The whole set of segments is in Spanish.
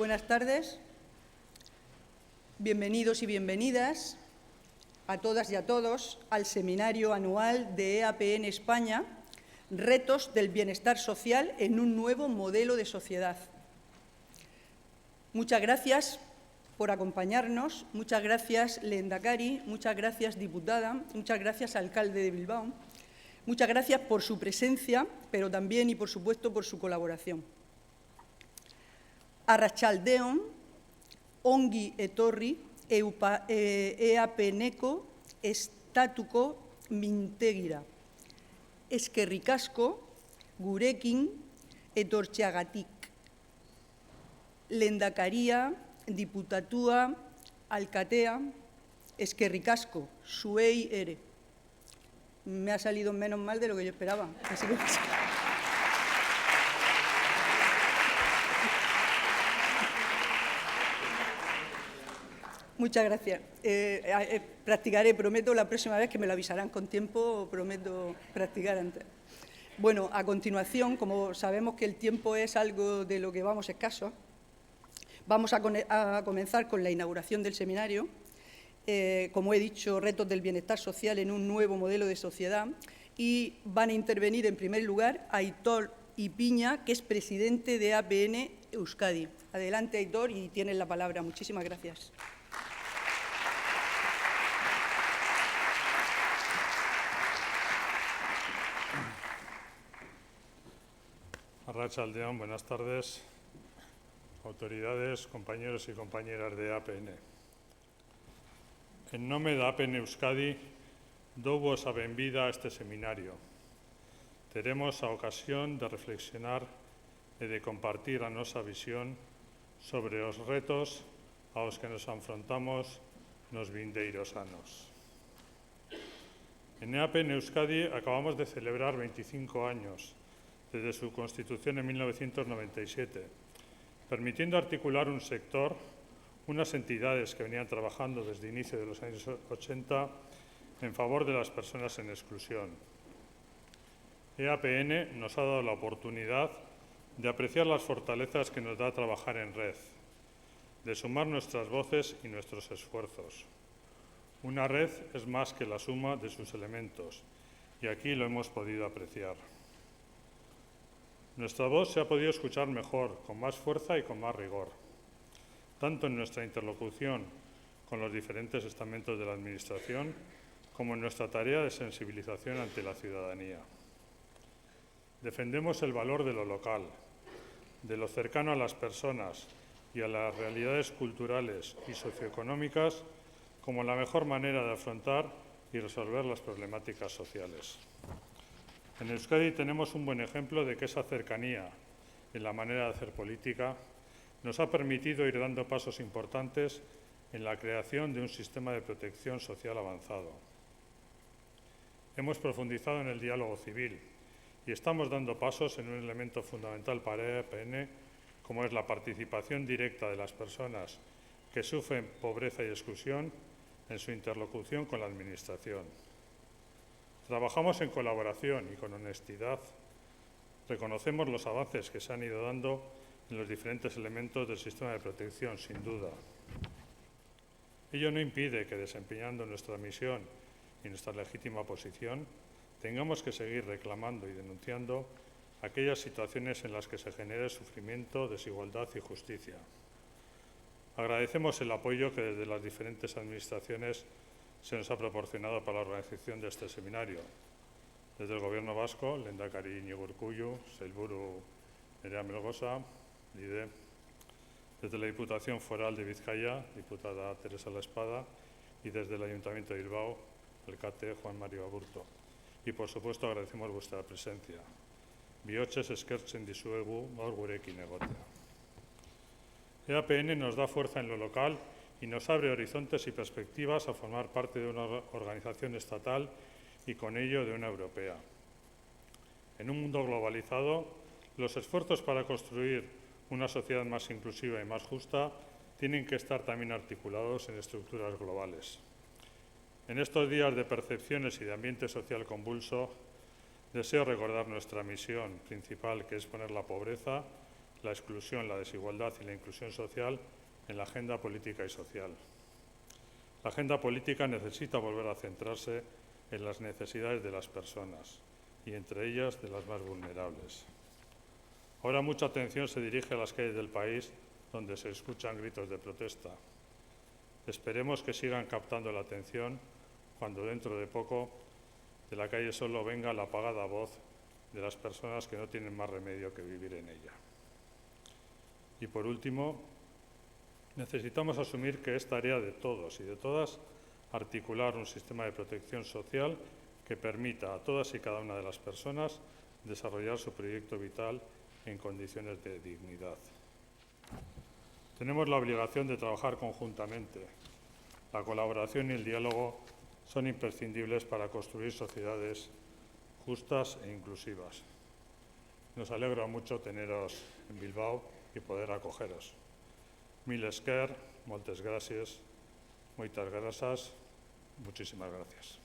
Buenas tardes. Bienvenidos y bienvenidas a todas y a todos al seminario anual de EAPN España, Retos del Bienestar Social en un nuevo modelo de sociedad. Muchas gracias por acompañarnos, muchas gracias Lehendakari, muchas gracias diputada, muchas gracias alcalde de Bilbao, muchas gracias por su presencia, pero también y por supuesto por su colaboración. Arratsaldeon, ongi etorri, EAPNeko estatuko mintegira. Eskerrik asko gurekin etortzeagatik. Lehendakaria, diputatua, alkatea, eskerrik asko, zuei ere. Me ha salido menos mal de lo que yo esperaba. Así que... Muchas gracias. Practicaré, prometo la próxima vez que me lo avisarán con tiempo, prometo practicar antes. Bueno, a continuación, como sabemos que el tiempo es algo de lo que vamos escasos, vamos a comenzar con la inauguración del seminario. Como he dicho, retos del bienestar social en un nuevo modelo de sociedad, y van a intervenir en primer lugar Aitor Ipiña, que es presidente de EAPN Euskadi. Adelante, Aitor, y tienes la palabra. Muchísimas gracias. Arratsaldeon, buenas tardes, autoridades, compañeros y compañeras de EAPN. En nome da EAPN Euskadi, douvos a benvida a este seminario. Teremos a ocasión de reflexionar e de compartir a nosa visión sobre os retos aos que nos afrontamos nos vindeiros anos. En EAPN Euskadi acabamos de celebrar 25 años desde su constitución en 1997, permitiendo articular un sector, unas entidades que venían trabajando desde el inicio de los años 80 en favor de las personas en exclusión. EAPN nos ha dado la oportunidad de apreciar las fortalezas que nos da trabajar en red, de sumar nuestras voces y nuestros esfuerzos. Una red es más que la suma de sus elementos, y aquí lo hemos podido apreciar. Nuestra voz se ha podido escuchar mejor, con más fuerza y con más rigor, tanto en nuestra interlocución con los diferentes estamentos de la Administración como en nuestra tarea de sensibilización ante la ciudadanía. Defendemos el valor de lo local, de lo cercano a las personas y a las realidades culturales y socioeconómicas como la mejor manera de afrontar y resolver las problemáticas sociales. En Euskadi tenemos un buen ejemplo de que esa cercanía en la manera de hacer política nos ha permitido ir dando pasos importantes en la creación de un sistema de protección social avanzado. Hemos profundizado en el diálogo civil y estamos dando pasos en un elemento fundamental para EAPN, como es la participación directa de las personas que sufren pobreza y exclusión en su interlocución con la Administración. Trabajamos en colaboración y con honestidad. Reconocemos los avances que se han ido dando en los diferentes elementos del sistema de protección, sin duda. Ello no impide que, desempeñando nuestra misión y nuestra legítima posición, tengamos que seguir reclamando y denunciando aquellas situaciones en las que se genere sufrimiento, desigualdad y justicia. Agradecemos el apoyo que desde las diferentes administraciones se nos ha proporcionado para la organización de este seminario. Desde el Gobierno vasco, Lehendakari Iñigo Urkullu, Sailburu Nerea Melgosa, LIDE. Desde la Diputación Foral de Vizcaya, diputada Teresa La Espada, y desde el Ayuntamiento de Bilbao, alcalde Juan Mario Aburto. Y, por supuesto, agradecemos vuestra presencia. Bihotxez eskertzen dizuegu gaur gurekin egotea. EAPN nos da fuerza en lo local y nos abre horizontes y perspectivas a formar parte de una organización estatal y con ello de una europea. En un mundo globalizado, los esfuerzos para construir una sociedad más inclusiva y más justa tienen que estar también articulados en estructuras globales. En estos días de percepciones y de ambiente social convulso, deseo recordar nuestra misión principal, que es poner la pobreza, la exclusión, la desigualdad y la inclusión social en la agenda política y social. La agenda política necesita volver a centrarse en las necesidades de las personas y, entre ellas, de las más vulnerables. Ahora mucha atención se dirige a las calles del país, donde se escuchan gritos de protesta. Esperemos que sigan captando la atención cuando dentro de poco de la calle solo venga la apagada voz de las personas que no tienen más remedio que vivir en ella. Y por último, necesitamos asumir que es tarea de todos y de todas articular un sistema de protección social que permita a todas y cada una de las personas desarrollar su proyecto vital en condiciones de dignidad. Tenemos la obligación de trabajar conjuntamente. La colaboración y el diálogo son imprescindibles para construir sociedades justas e inclusivas. Nos alegra mucho teneros en Bilbao y poder acogeros. Mil esker, moltes gràcies, moitas grazas, muchísimas gracias.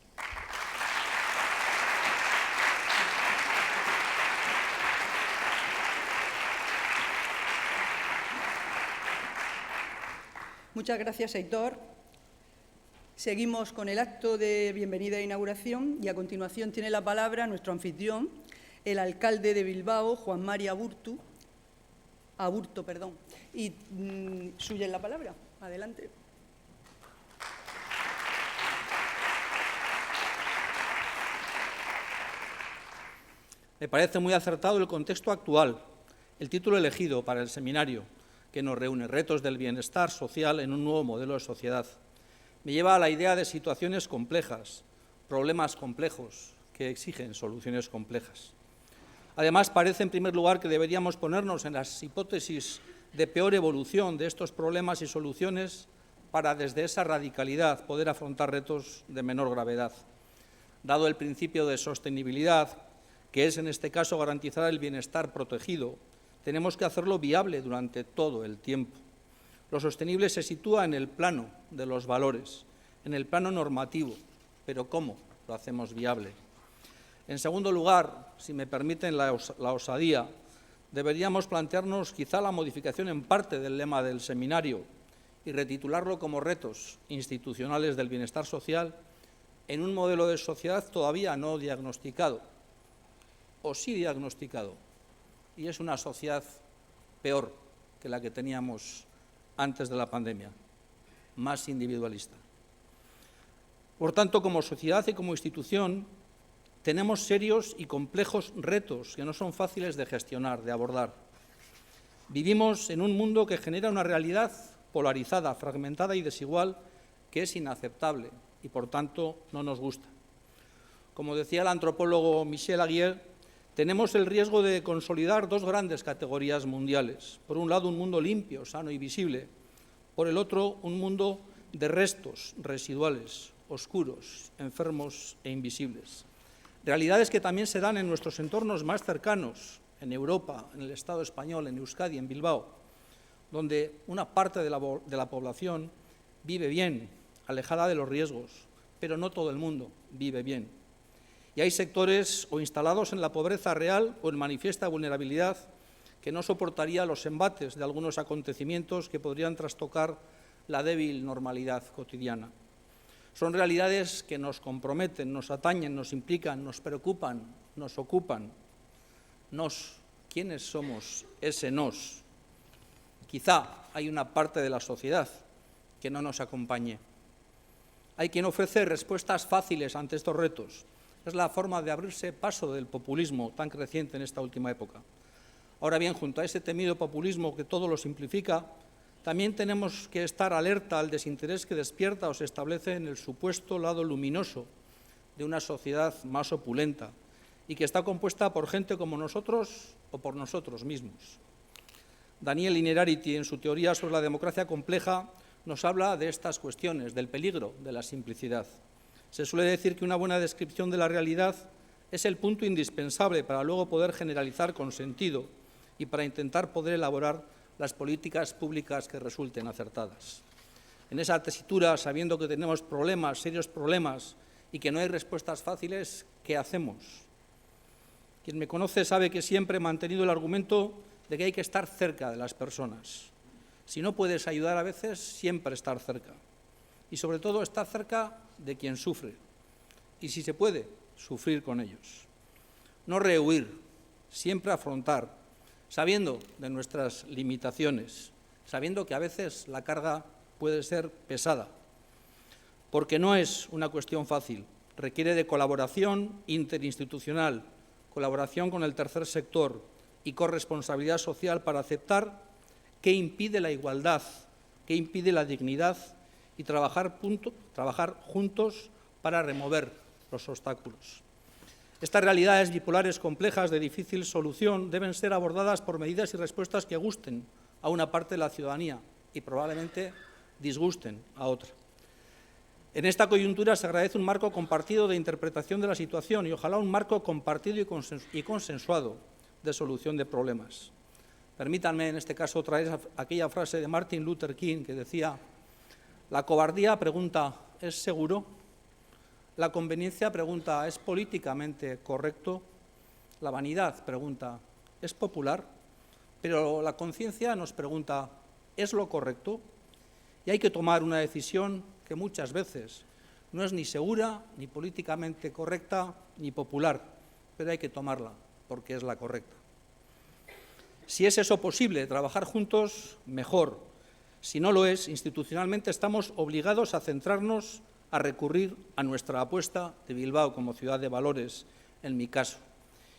Muchas gracias, Aitor. Seguimos con el acto de bienvenida e inauguración y a continuación tiene la palabra nuestro anfitrión, el alcalde de Bilbao, Juan Mari Aburto, y suya es la palabra. Adelante. Me parece muy acertado el contexto actual, el título elegido para el seminario, que nos reúne retos del bienestar social en un nuevo modelo de sociedad. Me lleva a la idea de situaciones complejas, problemas complejos que exigen soluciones complejas. Además, parece en primer lugar que deberíamos ponernos en las hipótesis de peor evolución de estos problemas y soluciones para desde esa radicalidad poder afrontar retos de menor gravedad. Dado el principio de sostenibilidad, que es en este caso garantizar el bienestar protegido, tenemos que hacerlo viable durante todo el tiempo. Lo sostenible se sitúa en el plano de los valores, en el plano normativo, pero ¿cómo lo hacemos viable? En segundo lugar, si me permiten la osadía, deberíamos plantearnos quizá la modificación en parte del lema del seminario y retitularlo como retos institucionales del bienestar social en un modelo de sociedad todavía no diagnosticado, o sí diagnosticado, y es una sociedad peor que la que teníamos antes de la pandemia, más individualista. Por tanto, como sociedad y como institución, tenemos serios y complejos retos que no son fáciles de gestionar, de abordar. Vivimos en un mundo que genera una realidad polarizada, fragmentada y desigual que es inaceptable y, por tanto, no nos gusta. Como decía el antropólogo Michel Aguier, tenemos el riesgo de consolidar dos grandes categorías mundiales. Por un lado, un mundo limpio, sano y visible. Por el otro, un mundo de restos residuales, oscuros, enfermos e invisibles. Realidades que también se dan en nuestros entornos más cercanos, en Europa, en el Estado español, en Euskadi, en Bilbao, donde una parte de la población vive bien, alejada de los riesgos, pero no todo el mundo vive bien. Y hay sectores o instalados en la pobreza real o en manifiesta vulnerabilidad que no soportaría los embates de algunos acontecimientos que podrían trastocar la débil normalidad cotidiana. Son realidades que nos comprometen, nos atañen, nos implican, nos preocupan, nos ocupan. Nos, ¿quiénes somos ese nos? Quizá hay una parte de la sociedad que no nos acompañe. Hay quien ofrece respuestas fáciles ante estos retos. Es la forma de abrirse paso del populismo tan creciente en esta última época. Ahora bien, junto a ese temido populismo que todo lo simplifica, también tenemos que estar alerta al desinterés que despierta o se establece en el supuesto lado luminoso de una sociedad más opulenta y que está compuesta por gente como nosotros o por nosotros mismos. Daniel Innerarity, en su teoría sobre la democracia compleja, nos habla de estas cuestiones, del peligro de la simplicidad. Se suele decir que una buena descripción de la realidad es el punto indispensable para luego poder generalizar con sentido y para intentar poder elaborar las políticas públicas que resulten acertadas. En esa tesitura, sabiendo que tenemos problemas, serios problemas, y que no hay respuestas fáciles, ¿qué hacemos? Quien me conoce sabe que siempre he mantenido el argumento de que hay que estar cerca de las personas. Si no puedes ayudar a veces, siempre estar cerca. Y sobre todo estar cerca de quien sufre. Y si se puede, sufrir con ellos. No rehuir, siempre afrontar, sabiendo de nuestras limitaciones, sabiendo que a veces la carga puede ser pesada, porque no es una cuestión fácil, requiere de colaboración interinstitucional, colaboración con el tercer sector y corresponsabilidad social para aceptar qué impide la igualdad, qué impide la dignidad y trabajar juntos para remover los obstáculos. Estas realidades bipolares complejas de difícil solución deben ser abordadas por medidas y respuestas que gusten a una parte de la ciudadanía y probablemente disgusten a otra. En esta coyuntura se agradece un marco compartido de interpretación de la situación y ojalá un marco compartido y consensuado de solución de problemas. Permítanme en este caso traer aquella frase de Martin Luther King que decía: la cobardía pregunta, ¿es seguro? La conveniencia pregunta, ¿es políticamente correcto? La vanidad pregunta, ¿es popular? Pero la conciencia nos pregunta, ¿es lo correcto? Y hay que tomar una decisión que muchas veces no es ni segura, ni políticamente correcta, ni popular, pero hay que tomarla porque es la correcta. Si es eso posible, trabajar juntos, mejor. Si no lo es, institucionalmente estamos obligados a centrarnos a recurrir a nuestra apuesta de Bilbao como ciudad de valores, en mi caso.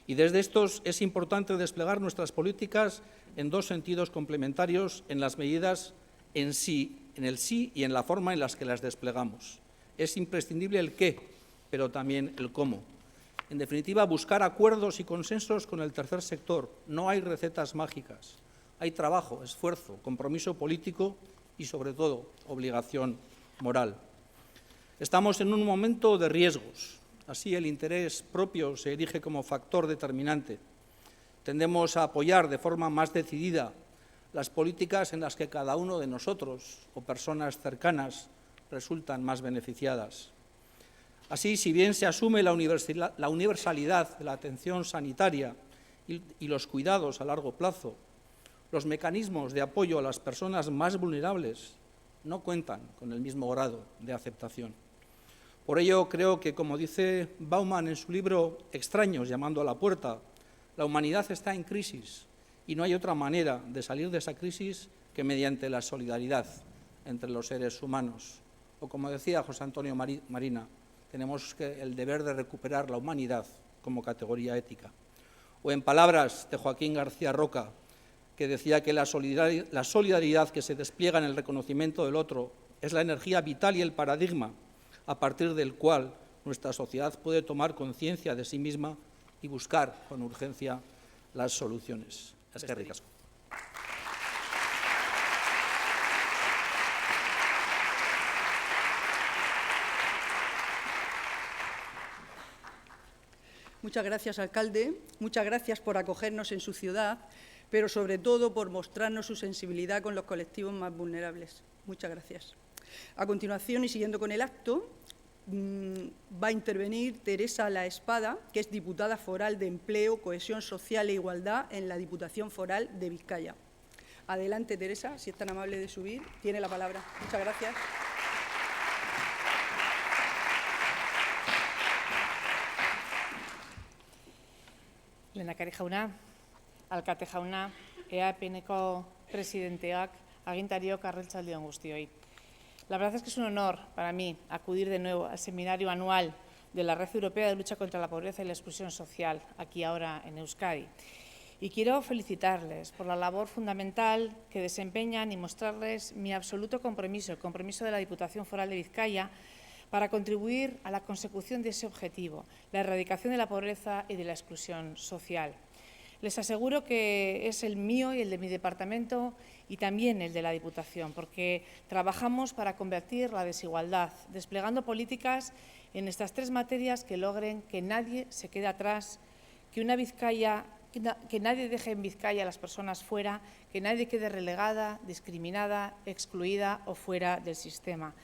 Y desde estos es importante desplegar nuestras políticas en dos sentidos complementarios en las medidas en sí, en el sí y en la forma en las que las desplegamos. Es imprescindible el qué, pero también el cómo. En definitiva, buscar acuerdos y consensos con el tercer sector. No hay recetas mágicas. Hay trabajo, esfuerzo, compromiso político y, sobre todo, obligación moral. Estamos en un momento de riesgos. Así, el interés propio se erige como factor determinante. Tendemos a apoyar de forma más decidida las políticas en las que cada uno de nosotros o personas cercanas resultan más beneficiadas. Así, si bien se asume la universalidad de la atención sanitaria y los cuidados a largo plazo, los mecanismos de apoyo a las personas más vulnerables no cuentan con el mismo grado de aceptación. Por ello, creo que, como dice Bauman en su libro Extraños llamando a la puerta, la humanidad está en crisis y no hay otra manera de salir de esa crisis que mediante la solidaridad entre los seres humanos. O como decía José Antonio Marina, tenemos el deber de recuperar la humanidad como categoría ética. O en palabras de Joaquín García Roca, que decía que la solidaridad que se despliega en el reconocimiento del otro es la energía vital y el paradigma a partir del cual nuestra sociedad puede tomar conciencia de sí misma y buscar con urgencia las soluciones. Eskerrik asko. Muchas gracias, alcalde. Muchas gracias por acogernos en su ciudad, pero sobre todo por mostrarnos su sensibilidad con los colectivos más vulnerables. Muchas gracias. A continuación, y siguiendo con el acto, va a intervenir Teresa La Espada, que es diputada foral de Empleo, Cohesión Social e Igualdad en la Diputación Foral de Vizcaya. Adelante, Teresa, si es tan amable de subir. Tiene la palabra. Muchas gracias. Lehendakari jauna, alkate jauna, EAPNeko presidenteak, agintariok, arratsalde on guztioi. La verdad es que es un honor para mí acudir de nuevo al seminario anual de la Red Europea de Lucha contra la Pobreza y la Exclusión Social, aquí ahora en Euskadi. Y quiero felicitarles por la labor fundamental que desempeñan y mostrarles mi absoluto compromiso, el compromiso de la Diputación Foral de Vizcaya, para contribuir a la consecución de ese objetivo, la erradicación de la pobreza y de la exclusión social. Les aseguro que es el mío y el de mi departamento y también el de la Diputación, porque trabajamos para combatir la desigualdad, desplegando políticas en estas tres materias que logren que nadie se quede atrás, que nadie deje en Vizcaya a las personas fuera, que nadie quede relegada, discriminada, excluida o fuera del sistema.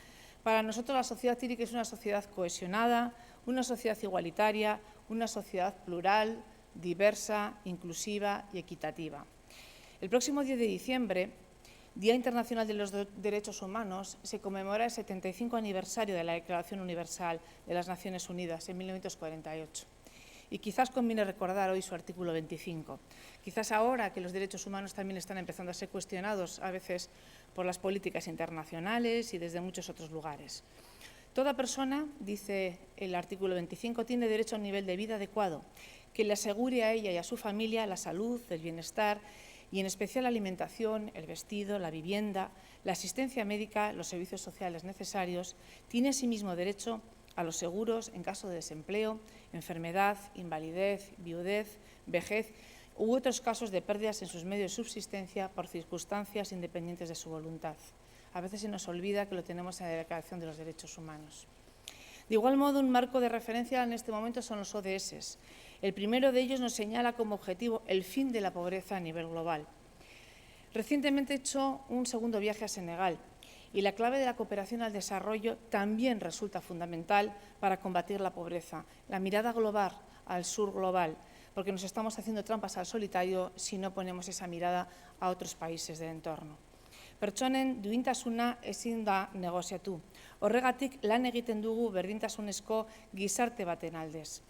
Para nosotros la sociedad tiene que ser una sociedad cohesionada, una sociedad igualitaria, una sociedad plural, diversa, inclusiva y equitativa. El próximo 10 de diciembre, Día Internacional de los Derechos Humanos, se conmemora el 75 aniversario de la Declaración Universal de las Naciones Unidas en 1948. Y quizás conviene recordar hoy su artículo 25. Quizás ahora que los derechos humanos también están empezando a ser cuestionados a veces por las políticas internacionales y desde muchos otros lugares. Toda persona, dice el artículo 25, tiene derecho a un nivel de vida adecuado, que le asegure a ella y a su familia la salud, el bienestar y en especial la alimentación, el vestido, la vivienda, la asistencia médica, los servicios sociales necesarios. Tiene asimismo derecho a los seguros en caso de desempleo, enfermedad, invalidez, viudez, vejez u otros casos de pérdidas en sus medios de subsistencia por circunstancias independientes de su voluntad. A veces se nos olvida que lo tenemos en la Declaración de los Derechos Humanos. De igual modo, un marco de referencia en este momento son los ODS. El primero de ellos nos señala como objetivo el fin de la pobreza a nivel global. Recientemente he hecho un segundo viaje a Senegal y la clave de la cooperación al desarrollo también resulta fundamental para combatir la pobreza. La mirada global al sur global, porque nos estamos haciendo trampas al solitario si no ponemos esa mirada a otros países del entorno. Pertsonen duintasuna ezin da negoziatu. Horregatik lan egiten dugu berdintasunezko gizarte baten aldez.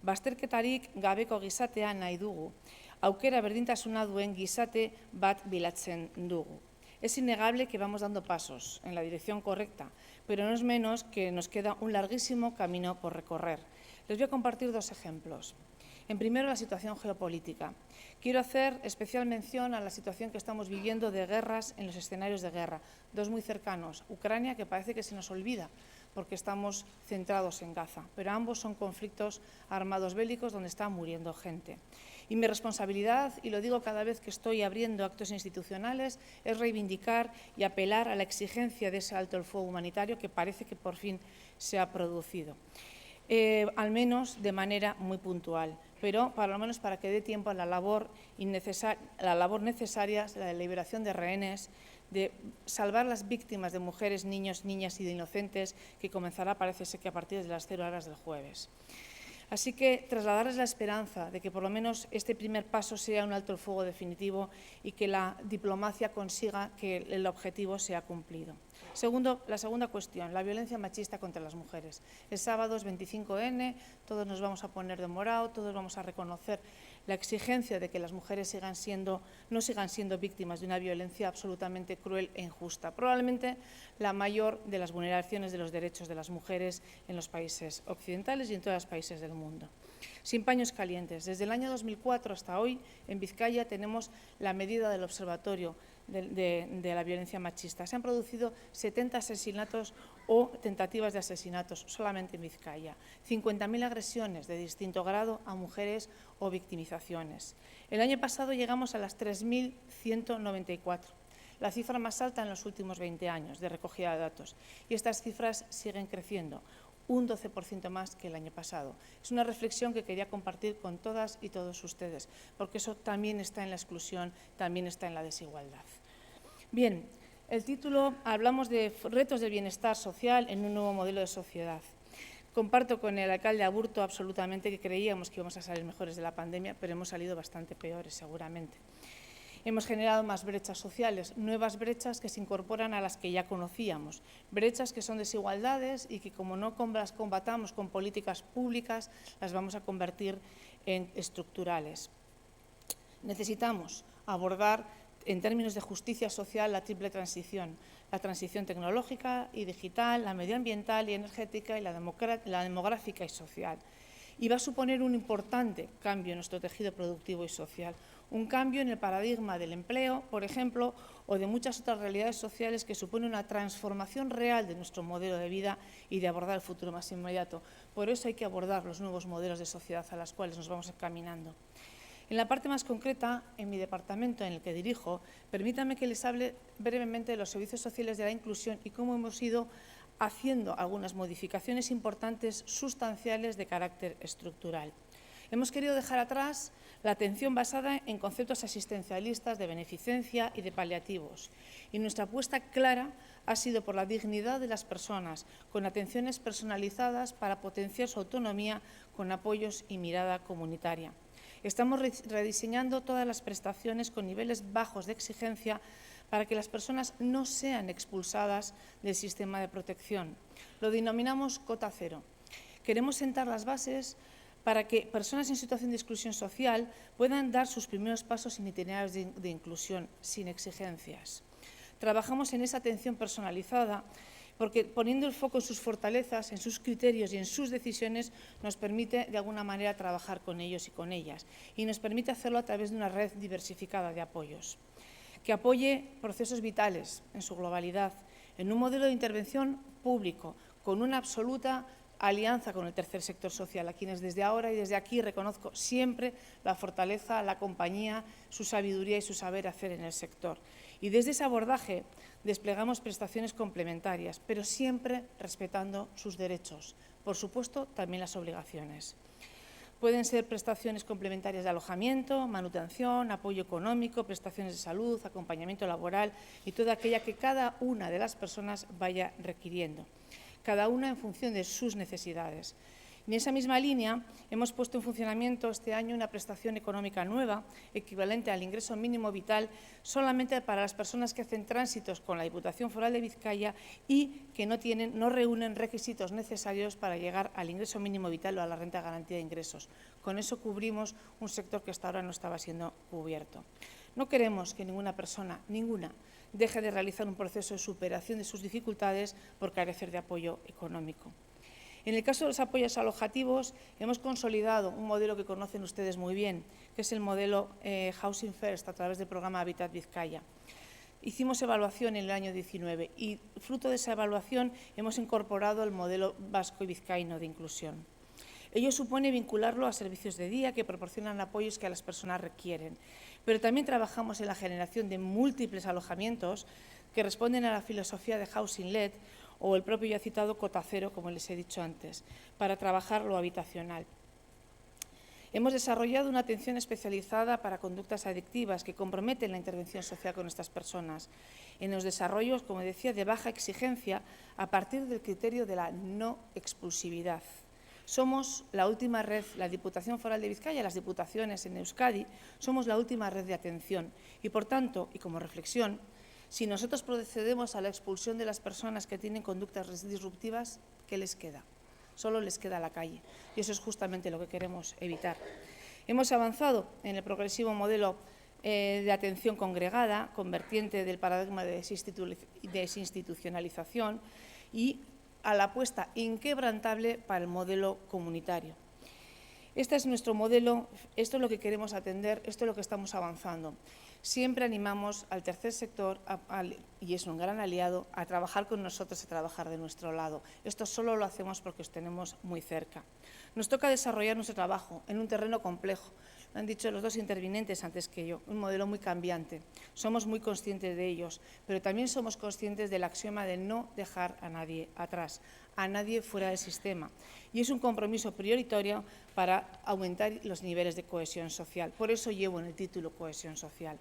Bazterketarik gabeko gizatea nahi dugu. Aukera berdintasuna duen gizarte bat bilatzen dugu. Es innegable que vamos dando pasos en la dirección correcta, pero no es menos que nos queda un larguísimo camino por recorrer. Les voy a compartir dos ejemplos. En primero, la situación geopolítica. Quiero hacer especial mención a la situación que estamos viviendo de guerras en los escenarios de guerra. Dos muy cercanos. Ucrania, que parece que se nos olvida porque estamos centrados en Gaza, pero ambos son conflictos armados bélicos donde está muriendo gente. Y mi responsabilidad, y lo digo cada vez que estoy abriendo actos institucionales, es reivindicar y apelar a la exigencia de ese alto el fuego humanitario que parece que por fin se ha producido. Al menos de manera muy puntual, pero por lo menos para que dé tiempo a la labor necesaria, la de liberación de rehenes, de salvar las víctimas de mujeres, niños, niñas y de inocentes, que comenzará, parece ser que a partir de las 0 horas del jueves. Así que trasladarles la esperanza de que por lo menos este primer paso sea un alto el fuego definitivo y que la diplomacia consiga que el objetivo sea cumplido. La segunda cuestión, la violencia machista contra las mujeres. El sábado es 25N, todos nos vamos a poner de morado, todos vamos a reconocer la exigencia de que las mujeres no sigan siendo víctimas de una violencia absolutamente cruel e injusta. Probablemente la mayor de las vulneraciones de los derechos de las mujeres en los países occidentales y en todos los países del mundo. Sin paños calientes. Desde el año 2004 hasta hoy, en Vizcaya tenemos la medida del observatorio de la violencia machista. Se han producido 70 asesinatos o tentativas de asesinatos solamente en Vizcaya, 50.000 agresiones de distinto grado a mujeres o victimizaciones. El año pasado llegamos a las 3.194, la cifra más alta en los últimos 20 años de recogida de datos, y estas cifras siguen creciendo, un 12% más que el año pasado. Es una reflexión que quería compartir con todas y todos ustedes, porque eso también está en la exclusión, también está en la desigualdad. Bien, el título, hablamos de retos del bienestar social en un nuevo modelo de sociedad. Comparto con el alcalde Aburto absolutamente que creíamos que íbamos a salir mejores de la pandemia, pero hemos salido bastante peores seguramente. Hemos generado más brechas sociales, nuevas brechas que se incorporan a las que ya conocíamos, brechas que son desigualdades y que como no las combatamos con políticas públicas, las vamos a convertir en estructurales. Necesitamos abordar en términos de justicia social la triple transición, la transición tecnológica y digital, la medioambiental y energética y la demográfica y social. Y va a suponer un importante cambio en nuestro tejido productivo y social, un cambio en el paradigma del empleo, por ejemplo, o de muchas otras realidades sociales que supone una transformación real de nuestro modelo de vida y de abordar el futuro más inmediato. Por eso hay que abordar los nuevos modelos de sociedad a los cuales nos vamos encaminando. En la parte más concreta, en mi departamento en el que dirijo, permítanme que les hable brevemente de los servicios sociales de la inclusión y cómo hemos ido haciendo algunas modificaciones importantes, sustanciales de carácter estructural. Hemos querido dejar atrás la atención basada en conceptos asistencialistas de beneficencia y de paliativos. Y nuestra apuesta clara ha sido por la dignidad de las personas, con atenciones personalizadas para potenciar su autonomía con apoyos y mirada comunitaria. Estamos rediseñando todas las prestaciones con niveles bajos de exigencia para que las personas no sean expulsadas del sistema de protección. Lo denominamos cota cero. Queremos sentar las bases para que personas en situación de exclusión social puedan dar sus primeros pasos en itinerarios de inclusión, sin exigencias. Trabajamos en esa atención personalizada porque poniendo el foco en sus fortalezas, en sus criterios y en sus decisiones, nos permite de alguna manera trabajar con ellos y con ellas. Y nos permite hacerlo a través de una red diversificada de apoyos, que apoye procesos vitales en su globalidad, en un modelo de intervención público, con una absoluta alianza con el tercer sector social, a quienes desde ahora y desde aquí reconozco siempre la fortaleza, la compañía, su sabiduría y su saber hacer en el sector. Y desde ese abordaje desplegamos prestaciones complementarias, pero siempre respetando sus derechos, por supuesto también las obligaciones. Pueden ser prestaciones complementarias de alojamiento, manutención, apoyo económico, prestaciones de salud, acompañamiento laboral y toda aquella que cada una de las personas vaya requiriendo, cada una en función de sus necesidades. En esa misma línea, hemos puesto en funcionamiento este año una prestación económica nueva, equivalente al ingreso mínimo vital, solamente para las personas que hacen tránsitos con la Diputación Foral de Vizcaya y que no reúnen requisitos necesarios para llegar al ingreso mínimo vital o a la renta de garantía de ingresos. Con eso cubrimos un sector que hasta ahora no estaba siendo cubierto. No queremos que ninguna persona, deje de realizar un proceso de superación de sus dificultades por carecer de apoyo económico. En el caso de los apoyos alojativos, hemos consolidado un modelo que conocen ustedes muy bien, que es el modelo Housing First, a través del programa Habitat Vizcaya. Hicimos evaluación en el año 19 y, fruto de esa evaluación, hemos incorporado el modelo vasco y vizcaíno de inclusión. Ello supone vincularlo a servicios de día que proporcionan apoyos que a las personas requieren, pero también trabajamos en la generación de múltiples alojamientos que responden a la filosofía de Housing Led o el propio ya citado cota cero, como les he dicho antes, para trabajar lo habitacional. Hemos desarrollado una atención especializada para conductas adictivas que comprometen la intervención social con estas personas, en los desarrollos, como decía, de baja exigencia a partir del criterio de la no expulsividad. Somos la última red, la Diputación Foral de Vizcaya, las diputaciones en Euskadi, somos la última red de atención y, por tanto, y como reflexión, si nosotros procedemos a la expulsión de las personas que tienen conductas disruptivas, ¿qué les queda? Solo les queda la calle. Y eso es justamente lo que queremos evitar. Hemos avanzado en el progresivo modelo de atención congregada, con vertiente del paradigma de desinstitucionalización y a la apuesta inquebrantable para el modelo comunitario. Este es nuestro modelo, esto es lo que queremos atender, esto es lo que estamos avanzando. Siempre animamos al tercer sector, y es un gran aliado, a trabajar con nosotros, a trabajar de nuestro lado. Esto solo lo hacemos porque os tenemos muy cerca. Nos toca desarrollar nuestro trabajo en un terreno complejo. Lo han dicho los dos intervinientes antes que yo, un modelo muy cambiante. Somos muy conscientes de ellos, pero también somos conscientes del axioma de no dejar a nadie atrás, a nadie fuera del sistema. Y es un compromiso prioritario para aumentar los niveles de cohesión social. Por eso llevo en el título cohesión social.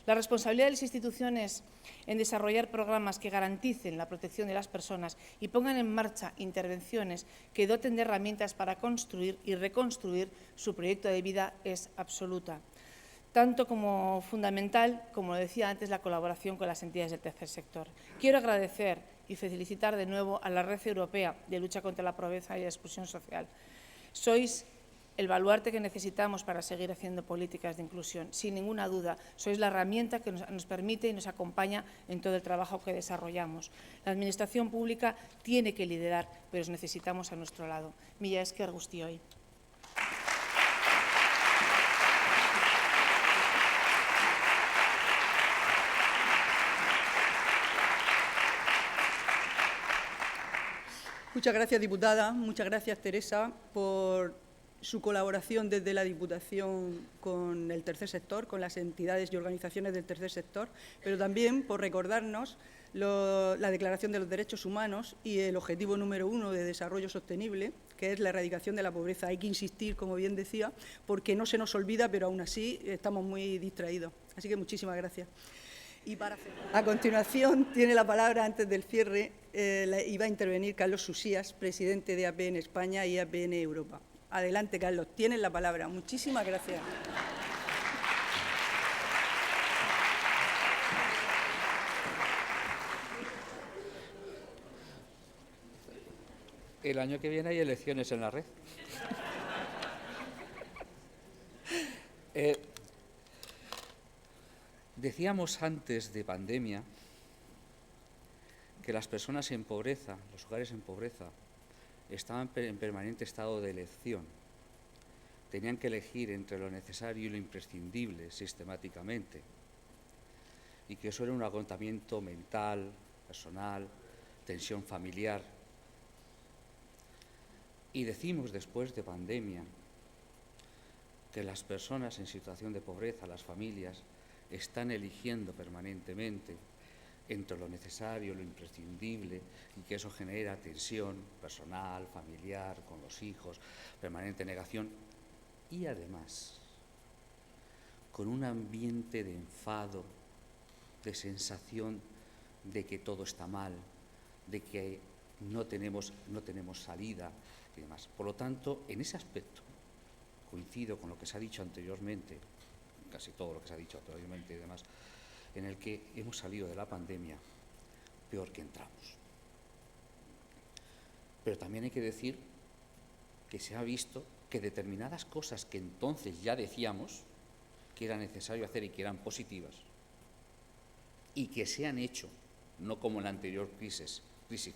La responsabilidad de las instituciones en desarrollar programas que garanticen la protección de las personas y pongan en marcha intervenciones que doten de herramientas para construir y reconstruir su proyecto de vida es absoluta. Tanto como fundamental, como decía antes, la colaboración con las entidades del tercer sector. Quiero agradecer y felicitar de nuevo a la Red Europea de Lucha contra la Pobreza y la Exclusión Social. Sois el baluarte que necesitamos para seguir haciendo políticas de inclusión. Sin ninguna duda, sois la herramienta que nos permite y nos acompaña en todo el trabajo que desarrollamos. La Administración pública tiene que liderar, pero os necesitamos a nuestro lado. Mila esker guztioi. Muchas gracias, diputada. Muchas gracias, Teresa, por su colaboración desde la Diputación con el tercer sector, con las entidades y organizaciones del tercer sector, pero también por recordarnos la Declaración de los Derechos Humanos y el objetivo número 1 de desarrollo sostenible, que es la erradicación de la pobreza. Hay que insistir, como bien decía, porque no se nos olvida, pero aún así estamos muy distraídos. Así que muchísimas gracias. Y a continuación tiene la palabra, antes del cierre, iba a intervenir Carlos Susías, presidente de APN España y APN Europa. Adelante, Carlos, tienes la palabra. Muchísimas gracias. El año que viene hay elecciones en la red. Decíamos antes de pandemia que las personas en pobreza, los hogares en pobreza, estaban en permanente estado de elección. Tenían que elegir entre lo necesario y lo imprescindible sistemáticamente. Y que eso era un agotamiento mental, personal, tensión familiar. Y decimos después de pandemia que las personas en situación de pobreza, las familias, están eligiendo permanentemente entre lo necesario, lo imprescindible, y que eso genera tensión personal, familiar, con los hijos, permanente negación, y además con un ambiente de enfado, de sensación de que todo está mal, de que no tenemos salida y demás. Por lo tanto, en ese aspecto, coincido con lo que se ha dicho anteriormente, casi todo lo que se ha dicho anteriormente y demás, en el que hemos salido de la pandemia peor que entramos. Pero también hay que decir que se ha visto que determinadas cosas que entonces ya decíamos que era necesario hacer y que eran positivas, y que se han hecho, no como en la anterior crisis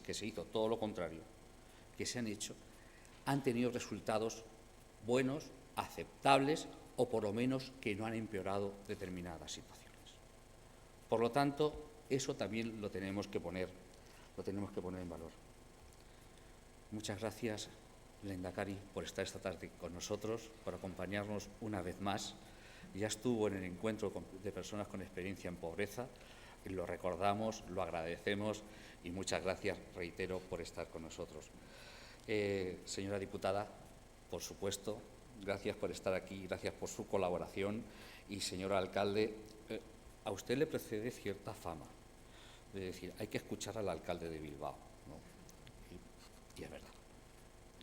que se hizo todo lo contrario, que se han hecho, han tenido resultados buenos, aceptables, o por lo menos que no han empeorado determinadas situaciones. Por lo tanto, eso también lo tenemos que poner en valor. Muchas gracias, Lehendakari, por estar esta tarde con nosotros, por acompañarnos una vez más. Ya estuvo en el encuentro de personas con experiencia en pobreza, lo recordamos, lo agradecemos y muchas gracias, reitero, por estar con nosotros. Señora diputada, por supuesto, gracias por estar aquí, gracias por su colaboración y, señor alcalde, a usted le precede cierta fama de decir, hay que escuchar al alcalde de Bilbao, ¿no?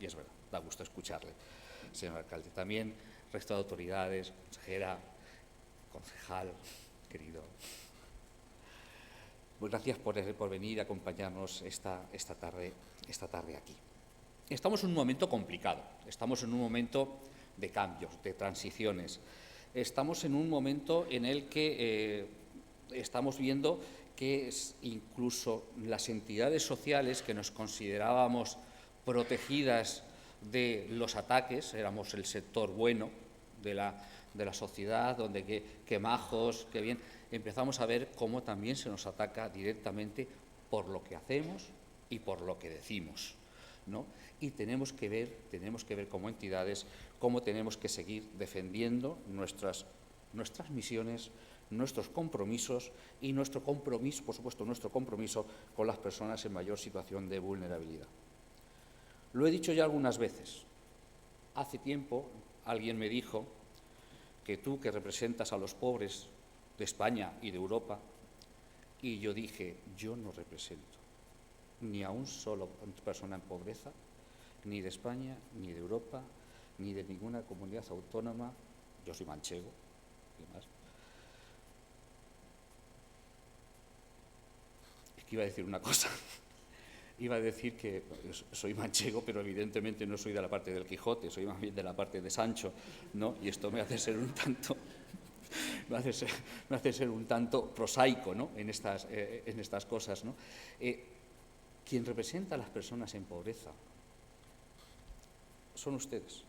Y es verdad, da gusto escucharle, señor alcalde. También resto de autoridades, consejera, concejal, querido. Pues gracias por venir a acompañarnos esta tarde aquí. Estamos en un momento complicado, estamos en un momento de cambios, de transiciones. Estamos en un momento en el que estamos viendo que incluso las entidades sociales que nos considerábamos protegidas de los ataques, éramos el sector bueno de la sociedad, donde qué majos, qué bien, empezamos a ver cómo también se nos ataca directamente por lo que hacemos y por lo que decimos, ¿no? Y tenemos que ver como entidades cómo tenemos que seguir defendiendo nuestras misiones, nuestros compromisos y nuestro compromiso, por supuesto, nuestro compromiso con las personas en mayor situación de vulnerabilidad. Lo he dicho ya algunas veces. Hace tiempo alguien me dijo que tú, que representas a los pobres de España y de Europa, y yo dije, yo no represento ni a un solo persona en pobreza, ni de España, ni de Europa, ni de ninguna comunidad autónoma. Yo soy manchego y demás. Es que iba a decir una cosa. Iba a decir que soy manchego, pero evidentemente no soy de la parte del Quijote, soy más bien de la parte de Sancho, ¿no? Y esto me hace ser un tanto, me hace ser un tanto prosaico, ¿no? en estas cosas, ¿no? Quien representa a las personas en pobreza son ustedes,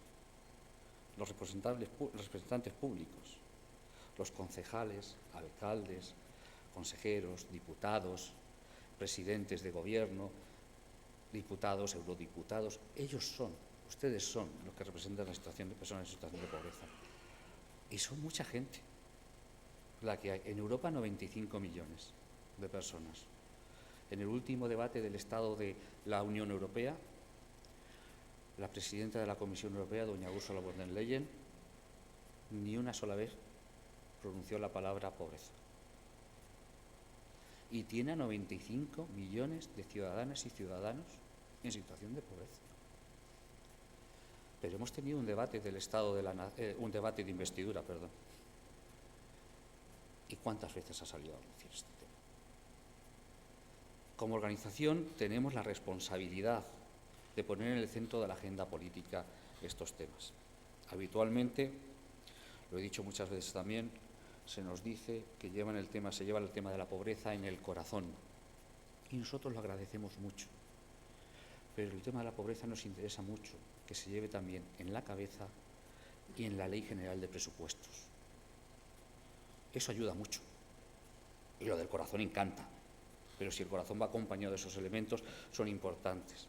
los representantes públicos, los concejales, alcaldes, consejeros, diputados, presidentes de gobierno, diputados, eurodiputados. Ustedes son los que representan la situación de personas en situación de pobreza. Y son mucha gente la que hay. En Europa, 95 millones de personas. En el último debate del Estado de la Unión Europea, la presidenta de la Comisión Europea, doña Ursula von der Leyen, ni una sola vez pronunció la palabra pobreza. Y tiene a 95 millones de ciudadanas y ciudadanos en situación de pobreza. Pero hemos tenido un debate del Estado un debate de investidura, perdón. ¿Y cuántas veces ha salido a relucir este tema? Como organización tenemos la responsabilidad de poner en el centro de la agenda política estos temas. Habitualmente, lo he dicho muchas veces también, se nos dice que se lleva el tema de la pobreza en el corazón. Y nosotros lo agradecemos mucho. Pero el tema de la pobreza nos interesa mucho que se lleve también en la cabeza y en la Ley General de Presupuestos. Eso ayuda mucho. Y lo del corazón encanta. Pero si el corazón va acompañado de esos elementos, son importantes.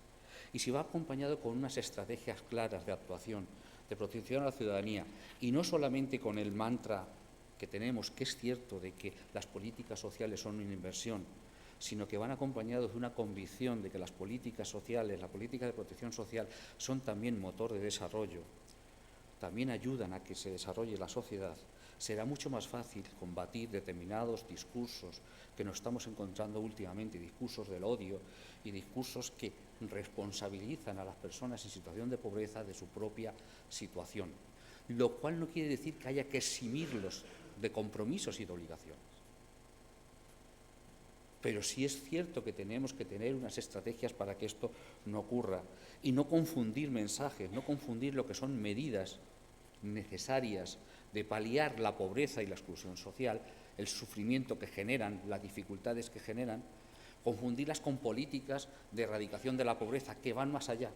Y si va acompañado con unas estrategias claras de actuación, de protección a la ciudadanía, y no solamente con el mantra que tenemos, que es cierto, de que las políticas sociales son una inversión, sino que van acompañados de una convicción de que las políticas sociales, la política de protección social, son también motor de desarrollo, también ayudan a que se desarrolle la sociedad, será mucho más fácil combatir determinados discursos que nos estamos encontrando últimamente, discursos del odio y discursos que responsabilizan a las personas en situación de pobreza de su propia situación, lo cual no quiere decir que haya que eximirlos de compromisos y de obligaciones. Pero sí es cierto que tenemos que tener unas estrategias para que esto no ocurra y no confundir mensajes, no confundir lo que son medidas necesarias de paliar la pobreza y la exclusión social, el sufrimiento que generan, las dificultades que generan, confundirlas con políticas de erradicación de la pobreza que van más allá.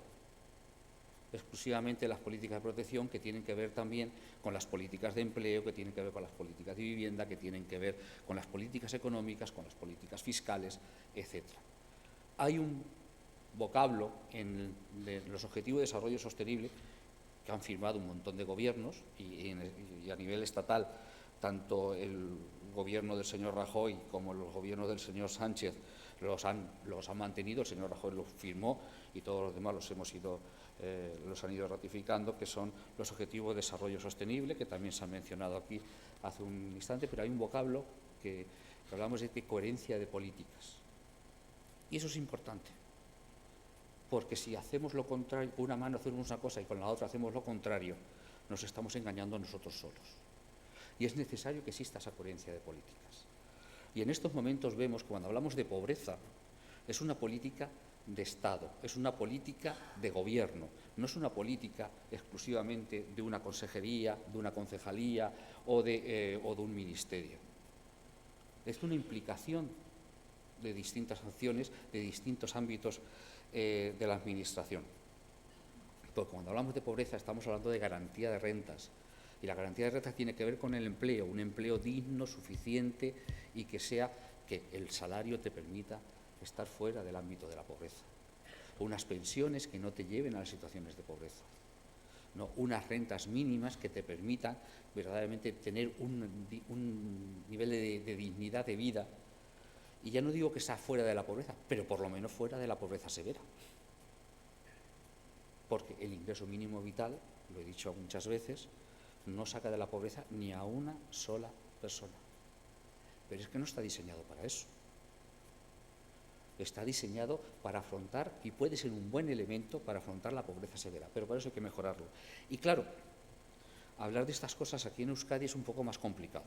Exclusivamente las políticas de protección que tienen que ver también con las políticas de empleo, que tienen que ver con las políticas de vivienda, que tienen que ver con las políticas económicas, con las políticas fiscales, etc. Hay un vocablo en los Objetivos de Desarrollo Sostenible que han firmado un montón de gobiernos y a nivel estatal, tanto el gobierno del señor Rajoy como los gobiernos del señor Sánchez los han mantenido. El señor Rajoy los firmó y todos los demás los han ido ratificando, que son los Objetivos de Desarrollo Sostenible, que también se han mencionado aquí hace un instante, pero hay un vocablo que hablamos de coherencia de políticas. Y eso es importante, porque si hacemos lo contrario, con una mano hacemos una cosa y con la otra hacemos lo contrario, nos estamos engañando a nosotros solos. Y es necesario que exista esa coherencia de políticas. Y en estos momentos vemos que cuando hablamos de pobreza, es una política de Estado, es una política de gobierno, no es una política exclusivamente de una consejería, de una concejalía o de un ministerio. Es una implicación de distintas acciones, de distintos ámbitos de la administración. Porque cuando hablamos de pobreza estamos hablando de garantía de rentas, y la garantía de rentas tiene que ver con el empleo, un empleo digno, suficiente y que el salario te permita estar fuera del ámbito de la pobreza. O unas pensiones que no te lleven a las situaciones de pobreza. ¿No? Unas rentas mínimas que te permitan verdaderamente tener un nivel de dignidad de vida. Y ya no digo que sea fuera de la pobreza, pero por lo menos fuera de la pobreza severa. Porque el ingreso mínimo vital, lo he dicho muchas veces, no saca de la pobreza ni a una sola persona. Pero es que no está diseñado para eso. Está diseñado para afrontar, y puede ser un buen elemento para afrontar la pobreza severa, pero para eso hay que mejorarlo. Y claro, hablar de estas cosas aquí en Euskadi es un poco más complicado,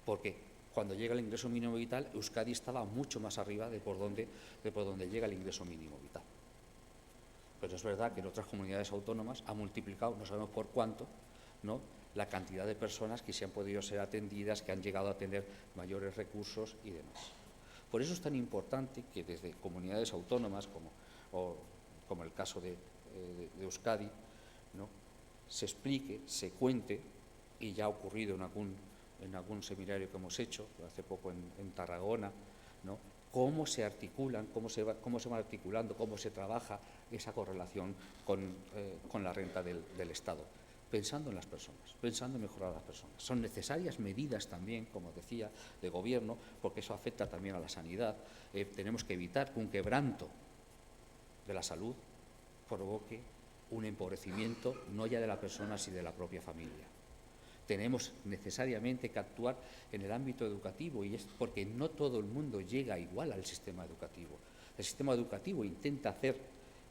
porque cuando llega el ingreso mínimo vital, Euskadi estaba mucho más arriba de por donde llega el ingreso mínimo vital. Pero es verdad que en otras comunidades autónomas ha multiplicado, no sabemos por cuánto, ¿no?, la cantidad de personas que se han podido ser atendidas, que han llegado a tener mayores recursos y demás. Por eso es tan importante que desde comunidades autónomas, como el caso de Euskadi, ¿no?, se explique, se cuente, y ya ha ocurrido en algún seminario que hemos hecho, hace poco en Tarragona, ¿no?, cómo se articulan, cómo se van articulando, cómo se trabaja esa correlación con la renta del Estado, pensando en las personas, pensando en mejorar a las personas. Son necesarias medidas también, como decía, de gobierno, porque eso afecta también a la sanidad. Tenemos que evitar que un quebranto de la salud provoque un empobrecimiento no ya de la persona, sino de la propia familia. Tenemos necesariamente que actuar en el ámbito educativo, y es porque no todo el mundo llega igual al sistema educativo. El sistema educativo intenta hacer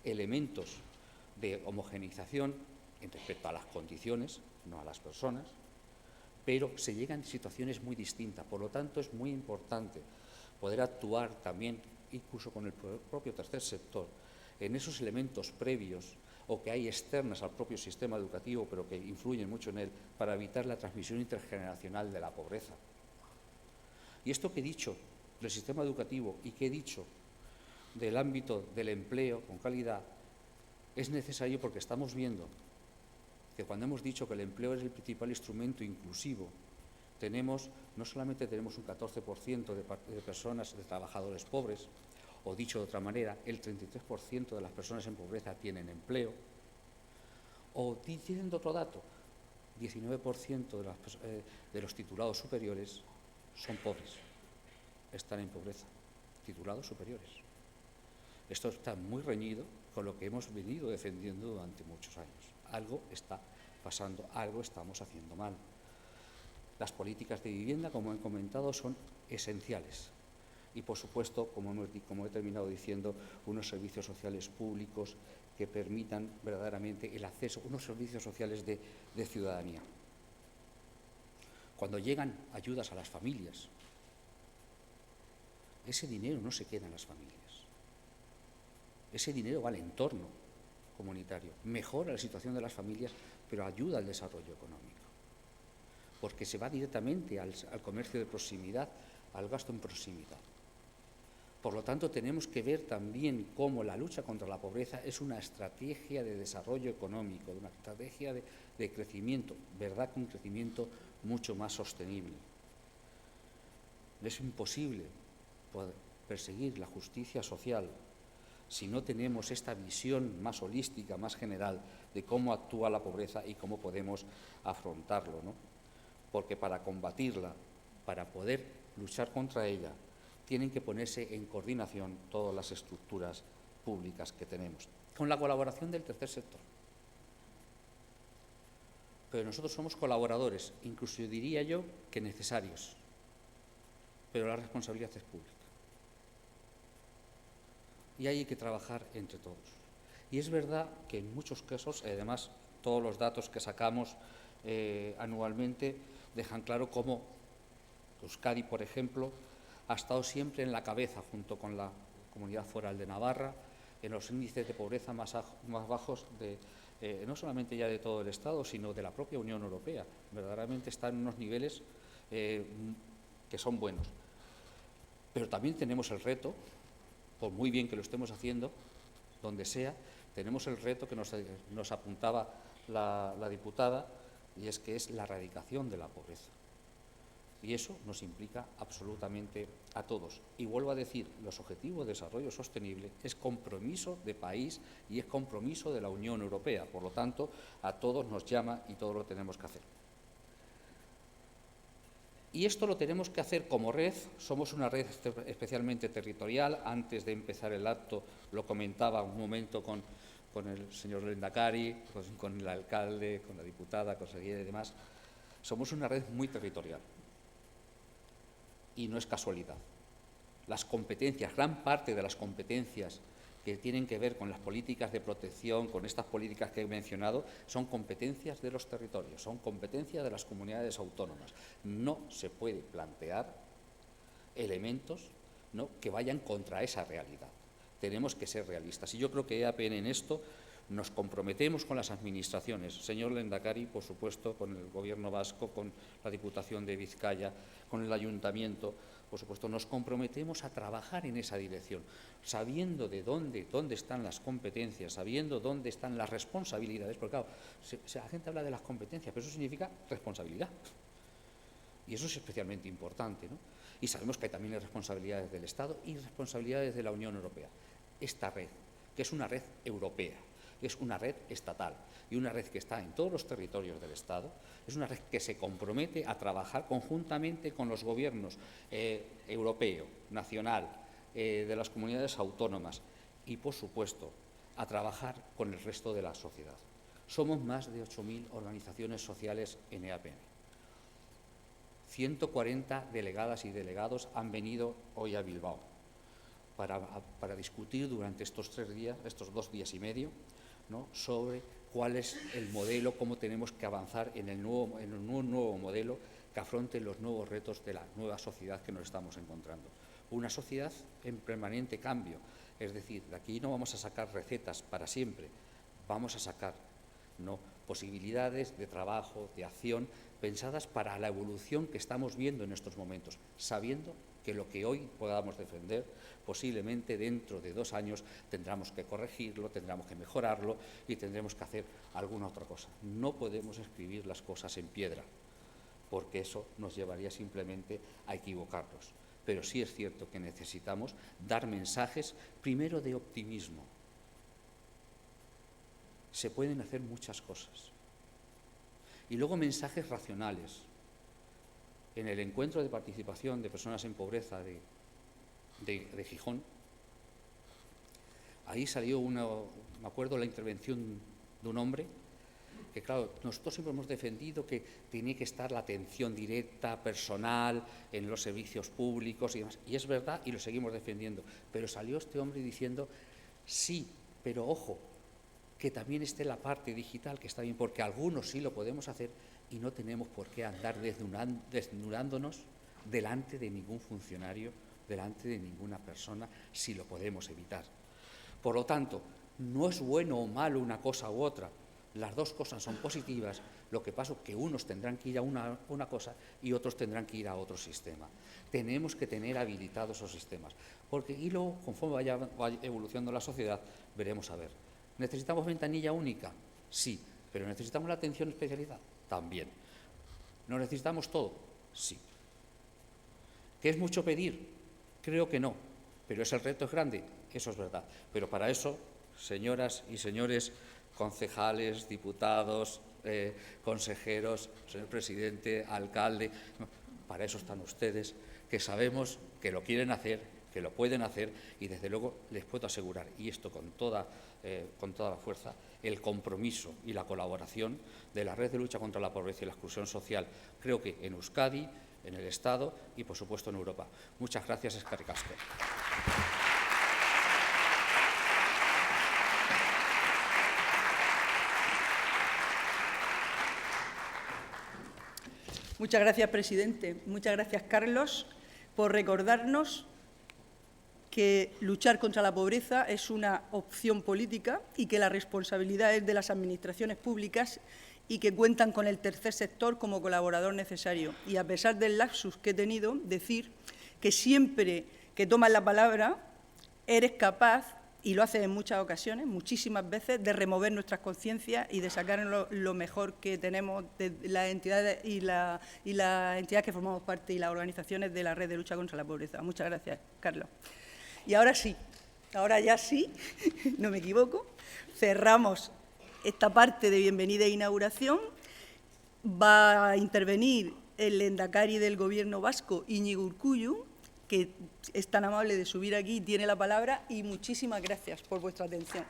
elementos de homogeneización en respecto a las condiciones, no a las personas, pero se llegan a situaciones muy distintas. Por lo tanto, es muy importante poder actuar también, incluso con el propio tercer sector, en esos elementos previos o que hay externas al propio sistema educativo, pero que influyen mucho en él, para evitar la transmisión intergeneracional de la pobreza. Y esto que he dicho del sistema educativo y que he dicho del ámbito del empleo con calidad, es necesario porque estamos viendo que cuando hemos dicho que el empleo es el principal instrumento inclusivo, no solamente tenemos un 14% de personas, de trabajadores pobres, o dicho de otra manera, el 33% de las personas en pobreza tienen empleo, o diciendo otro dato, 19% de los titulados superiores son pobres, están en pobreza, titulados superiores. Esto está muy reñido con lo que hemos venido defendiendo durante muchos años. Algo está pasando, algo estamos haciendo mal. Las políticas de vivienda, como he comentado, son esenciales. Y, por supuesto, como he terminado diciendo, unos servicios sociales públicos que permitan verdaderamente el acceso, unos servicios sociales de ciudadanía. Cuando llegan ayudas a las familias, ese dinero no se queda en las familias. Ese dinero va al entorno comunitario, mejora la situación de las familias, pero ayuda al desarrollo económico, porque se va directamente al comercio de proximidad, al gasto en proximidad. Por lo tanto, tenemos que ver también cómo la lucha contra la pobreza es una estrategia de desarrollo económico, una estrategia de crecimiento, ¿verdad? Un crecimiento mucho más sostenible. Es imposible poder perseguir la justicia social si no tenemos esta visión más holística, más general, de cómo actúa la pobreza y cómo podemos afrontarlo, ¿no? Porque para combatirla, para poder luchar contra ella, tienen que ponerse en coordinación todas las estructuras públicas que tenemos, con la colaboración del tercer sector. Pero nosotros somos colaboradores, incluso diría yo que necesarios, pero la responsabilidad es pública. Y ahí hay que trabajar entre todos. Y es verdad que en muchos casos, además, todos los datos que sacamos anualmente dejan claro cómo Euskadi, por ejemplo, ha estado siempre en la cabeza, junto con la Comunidad Foral de Navarra, en los índices de pobreza más bajos, no solamente ya de todo el Estado, sino de la propia Unión Europea. Verdaderamente está en unos niveles que son buenos. Pero también tenemos el reto, por muy bien que lo estemos haciendo, donde sea, tenemos el reto que nos apuntaba la diputada, y es que es la erradicación de la pobreza. Y eso nos implica absolutamente a todos. Y vuelvo a decir, los objetivos de desarrollo sostenible es compromiso de país y es compromiso de la Unión Europea. Por lo tanto, a todos nos llama y todos lo tenemos que hacer. Y esto lo tenemos que hacer como red. Somos una red especialmente territorial. Antes de empezar el acto lo comentaba un momento con el señor Lehendakari, con el alcalde, con la diputada, consejera y demás. Somos una red muy territorial. Y no es casualidad. Las competencias, gran parte de las competencias que tienen que ver con las políticas de protección, con estas políticas que he mencionado, son competencias de los territorios, son competencias de las comunidades autónomas. No se puede plantear elementos, ¿no?, que vayan contra esa realidad. Tenemos que ser realistas. Y yo creo que EAPN en esto nos comprometemos con las administraciones, señor Lehendakari, por supuesto, con el Gobierno vasco, con la Diputación de Vizcaya, con el Ayuntamiento, por supuesto, nos comprometemos a trabajar en esa dirección, sabiendo de dónde están las competencias, sabiendo dónde están las responsabilidades, porque claro, la gente habla de las competencias, pero eso significa responsabilidad. Y eso es especialmente importante, ¿no? Y sabemos que hay también responsabilidades del Estado y responsabilidades de la Unión Europea. Esta red, que es una red europea, es una red estatal y una red que está en todos los territorios del Estado, es una red que se compromete a trabajar conjuntamente con los gobiernos europeo, nacional, de las comunidades autónomas y, por supuesto, a trabajar con el resto de la sociedad. Somos más de 8.000 organizaciones sociales en EAPN. 140 delegadas y delegados han venido hoy a Bilbao para discutir durante estos 2 días y medio, ¿no?, sobre cuál es el modelo, cómo tenemos que avanzar en un nuevo modelo que afronte los nuevos retos de la nueva sociedad que nos estamos encontrando. Una sociedad en permanente cambio, es decir, de aquí no vamos a sacar recetas para siempre, vamos a sacar, ¿no?, posibilidades de trabajo, de acción, pensadas para la evolución que estamos viendo en estos momentos, sabiendo que lo que hoy podamos defender, posiblemente dentro de 2 años tendremos que corregirlo, tendremos que mejorarlo y tendremos que hacer alguna otra cosa. No podemos escribir las cosas en piedra, porque eso nos llevaría simplemente a equivocarnos. Pero sí es cierto que necesitamos dar mensajes, primero, de optimismo. Se pueden hacer muchas cosas. Y luego mensajes racionales. En el encuentro de participación de personas en pobreza de Gijón, ahí salió me acuerdo la intervención de un hombre que, claro, nosotros siempre hemos defendido que tiene que estar la atención directa, personal, en los servicios públicos y demás. Y es verdad, y lo seguimos defendiendo. Pero salió este hombre diciendo, sí, pero ojo, que también esté la parte digital, que está bien, porque algunos sí lo podemos hacer y no tenemos por qué andar desnudándonos delante de ningún funcionario, delante de ninguna persona, si lo podemos evitar. Por lo tanto, no es bueno o malo una cosa u otra. Las dos cosas son positivas, lo que pasa es que unos tendrán que ir a una cosa y otros tendrán que ir a otro sistema. Tenemos que tener habilitados esos sistemas, porque y luego, conforme vaya evolucionando la sociedad, veremos a ver. ¿Necesitamos ventanilla única? Sí, pero ¿necesitamos la atención especializada? También. ¿No necesitamos todo? Sí. ¿Qué es mucho pedir? Creo que no, pero ¿es el reto es grande? Eso es verdad. Pero para eso, señoras y señores concejales, diputados, consejeros, señor presidente, alcalde, para eso están ustedes, que sabemos que lo quieren hacer, que lo pueden hacer y desde luego les puedo asegurar, y esto con toda la fuerza, el compromiso y la colaboración de la Red de Lucha contra la Pobreza y la Exclusión Social, creo que en Euskadi, en el Estado y por supuesto en Europa. Muchas gracias, eskerrik asko. Muchas gracias, presidente. Muchas gracias, Carlos, por recordarnos que luchar contra la pobreza es una opción política y que la responsabilidad es de las administraciones públicas y que cuentan con el tercer sector como colaborador necesario. Y a pesar del lapsus que he tenido, decir que siempre que tomas la palabra eres capaz, y lo haces en muchas ocasiones, muchísimas veces, de remover nuestras conciencias y de sacar lo mejor que tenemos de las entidades y las entidades que formamos parte y las organizaciones de la Red de Lucha contra la Pobreza. Muchas gracias, Carlos. Y ahora sí, ahora ya sí, no me equivoco, cerramos esta parte de bienvenida e inauguración. Va a intervenir el lehendakari del Gobierno vasco, Iñigo Urkullu, que es tan amable de subir aquí, tiene la palabra, y muchísimas gracias por vuestra atención.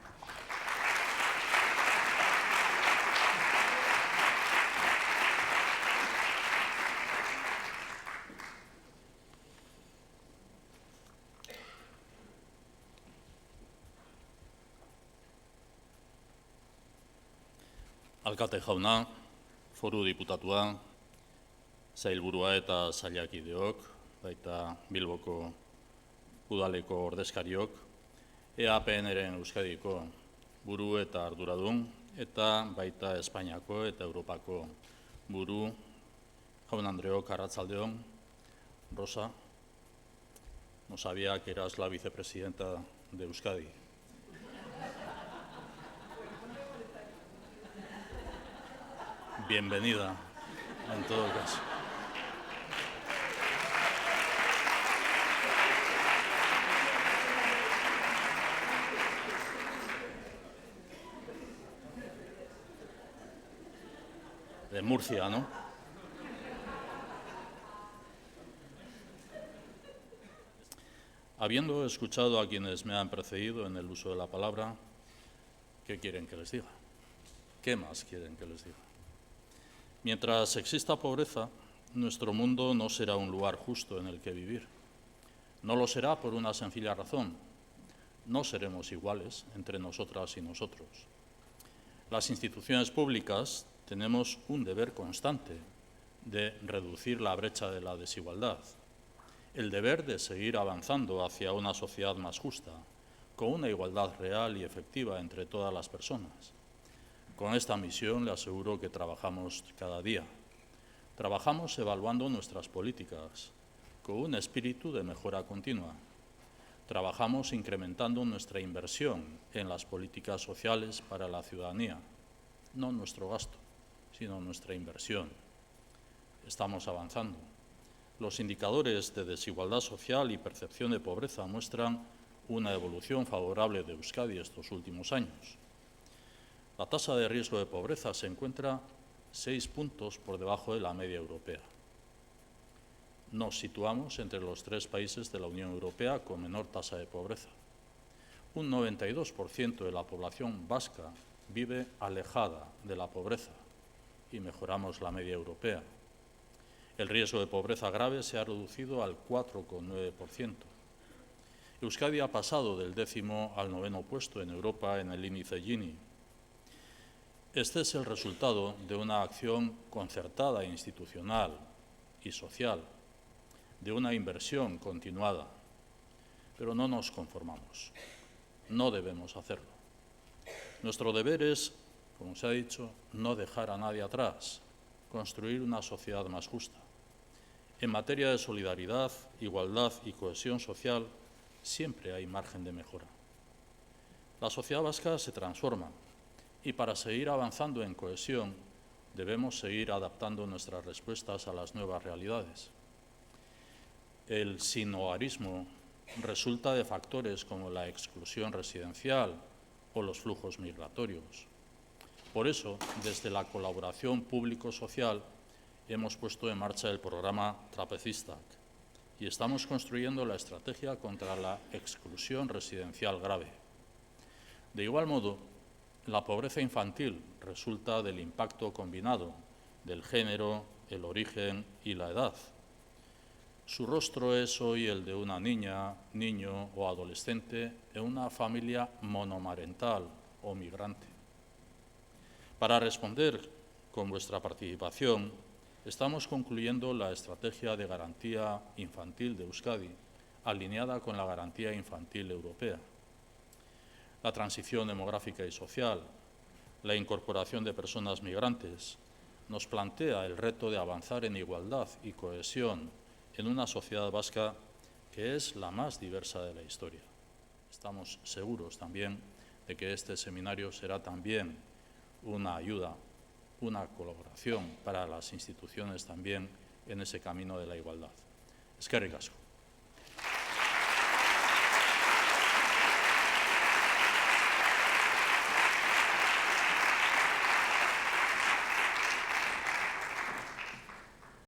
Alkate jauna, foru diputatua, sailburua eta sailakideok, baita Bilboko udaleko ordezkariok, EAPN-ren Euskadiko buru eta arduradun, eta baita Espainiako eta Europako buru, jaun Andreok, arratsaldeon. Rosa, no sabía que eras la vicepresidenta de Euskadi. Bienvenida, en todo caso. De Murcia, ¿no? Habiendo escuchado a quienes me han precedido en el uso de la palabra, ¿qué quieren que les diga? ¿Qué más quieren que les diga? Mientras exista pobreza, nuestro mundo no será un lugar justo en el que vivir. No lo será por una sencilla razón. No seremos iguales entre nosotras y nosotros. Las instituciones públicas tenemos un deber constante de reducir la brecha de la desigualdad, el deber de seguir avanzando hacia una sociedad más justa, con una igualdad real y efectiva entre todas las personas. Con esta misión le aseguro que trabajamos cada día. Trabajamos evaluando nuestras políticas, con un espíritu de mejora continua. Trabajamos incrementando nuestra inversión en las políticas sociales para la ciudadanía, no nuestro gasto, sino nuestra inversión. Estamos avanzando. Los indicadores de desigualdad social y percepción de pobreza muestran una evolución favorable de Euskadi estos últimos años. La tasa de riesgo de pobreza se encuentra 6 puntos por debajo de la media europea. Nos situamos entre los 3 países de la Unión Europea con menor tasa de pobreza. Un 92% de la población vasca vive alejada de la pobreza y mejoramos la media europea. El riesgo de pobreza grave se ha reducido al 4,9%. Euskadi ha pasado del 10º al 9º puesto en Europa en el índice Gini. Este es el resultado de una acción concertada, institucional y social, de una inversión continuada. Pero no nos conformamos, no debemos hacerlo. Nuestro deber es, como se ha dicho, no dejar a nadie atrás, construir una sociedad más justa. En materia de solidaridad, igualdad y cohesión social, siempre hay margen de mejora. La sociedad vasca se transforma y para seguir avanzando en cohesión debemos seguir adaptando nuestras respuestas a las nuevas realidades. El sinhogarismo resulta de factores como la exclusión residencial o los flujos migratorios. Por eso, desde la colaboración público-social, hemos puesto en marcha el programa Trapezistac y estamos construyendo la estrategia contra la exclusión residencial grave. De igual modo, la pobreza infantil resulta del impacto combinado del género, el origen y la edad. Su rostro es hoy el de una niña, niño o adolescente en una familia monomarental o migrante. Para responder con vuestra participación, estamos concluyendo la estrategia de garantía infantil de Euskadi, alineada con la garantía infantil europea. La transición demográfica y social, la incorporación de personas migrantes, nos plantea el reto de avanzar en igualdad y cohesión en una sociedad vasca que es la más diversa de la historia. Estamos seguros también de que este seminario será también una ayuda, una colaboración para las instituciones también en ese camino de la igualdad. Eskerrik asko.